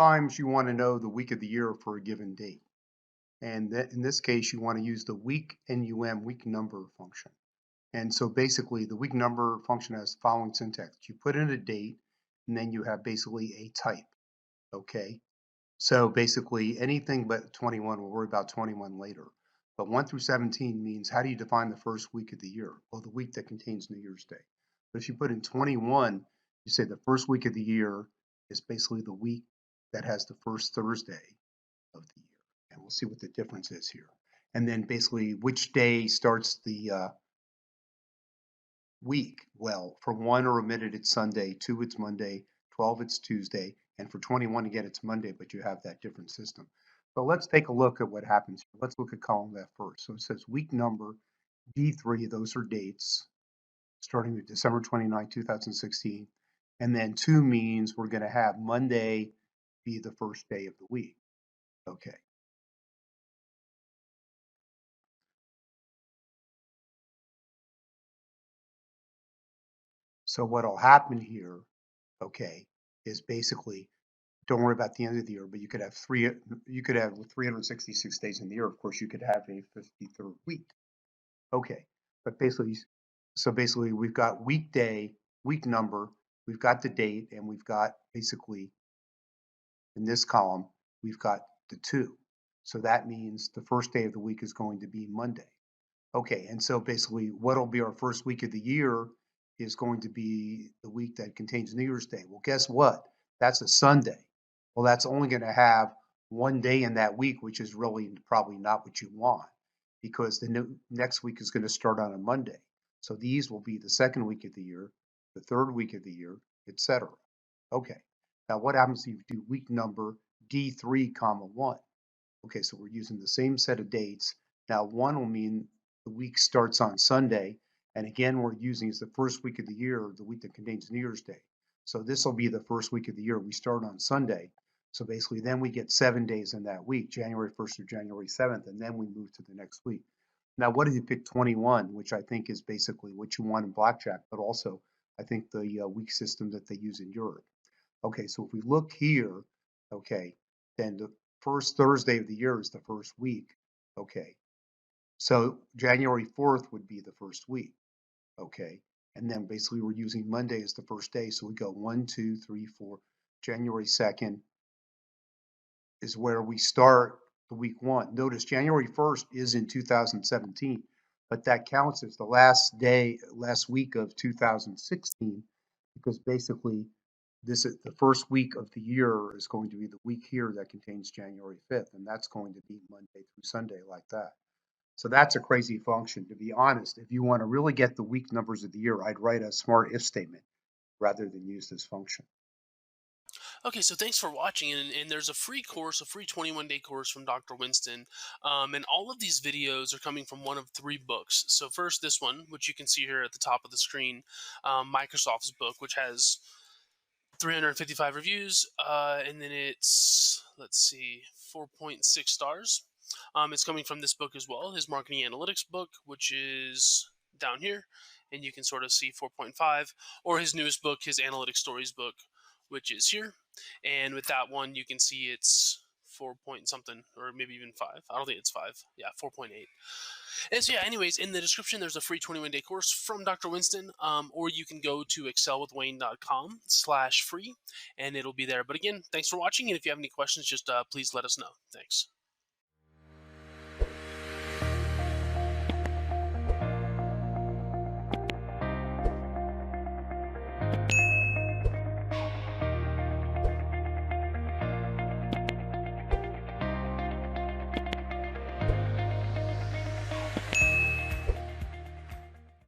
sometimes you want to know the week of the year for a given date. And in this case, you want to use the week NUM week number function. And so basically the week number function has the following syntax. You put in a date and then you have basically a type. Okay. So basically anything but 21, we'll worry about 21 later. But 1 through 17 means how do you define the first week of the year? Well, the week that contains New Year's Day. But if you put in 21, you say the first week of the year is basically the week that has the first Thursday of the year. And we'll see what the difference is here. And then basically which day starts the week. Well, for 1 or omitted, it's Sunday, 2, it's Monday, 12, it's Tuesday, and for 21, again, it's Monday, but you have that different system. So let's take a look at what happens here. Let's look at column F first. So it says week number D3, those are dates, starting with December 29, 2016. And then 2 means we're going to have Monday be the first day of the week. Okay. So what'll happen here, okay, is basically don't worry about the end of the year, but you could have 366 days in the year. Of course, you could have a 53rd week. Okay, but basically, so basically we've got weekday, week number, we've got the date, and we've got basically in this column, we've got the 2. So that means the first day of the week is going to be Monday. Okay, and so basically what'll be our first week of the year is going to be the week that contains New Year's Day. Well, guess what? That's a Sunday. Well, that's only going to have one day in that week, which is really probably not what you want because the next week is going to start on a Monday. So these will be the second week of the year, the third week of the year, etc. Okay, now what happens if you do week number D3, comma 1? Okay, so we're using the same set of dates. Now 1 will mean the week starts on Sunday. And again, we're using as the first week of the year, the week that contains New Year's Day. So this will be the first week of the year. We start on Sunday. So basically then we get 7 days in that week, January 1st through January 7th, and then we move to the next week. Now, what if you pick 21, which I think is basically what you want in blackjack, but also I think the week system that they use in Europe. Okay, so if we look here, okay, then the first Thursday of the year is the first week. Okay, so January 4th would be the first week. Okay, and then basically we're using Monday as the first day. So we go 1, 2, 3, 4. January 2nd is where we start the week 1. Notice January 1st is in 2017, but that counts as the last week of 2016, because basically this is the first week of the year is going to be the week here that contains January 5th, and that's going to be Monday through Sunday like that. So that's a crazy function. To be honest, if you want to really get the week numbers of the year, I'd write a smart if statement rather than use this function. Okay, so thanks for watching, and there's a free course, a free 21-day course from Dr. Winston, and all of these videos are coming from one of 3 books. So first, this one, which you can see here at the top of the screen, Microsoft's book, which has 355 reviews, and then it's, let's see, 4.6 stars. It's coming from this book as well, his marketing analytics book, which is down here, and you can sort of see 4.5, or his newest book, his analytics stories book, which is here. And with that one, you can see it's 4 point something, or maybe even 5. I don't think it's 5. Yeah, 4.8. And so, yeah, anyways, in the description, there's a free 21-day course from Dr. Winston, or you can go to excelwithwayne.com/free, and it'll be there. But again, thanks for watching, and if you have any questions, just please let us know. Thanks.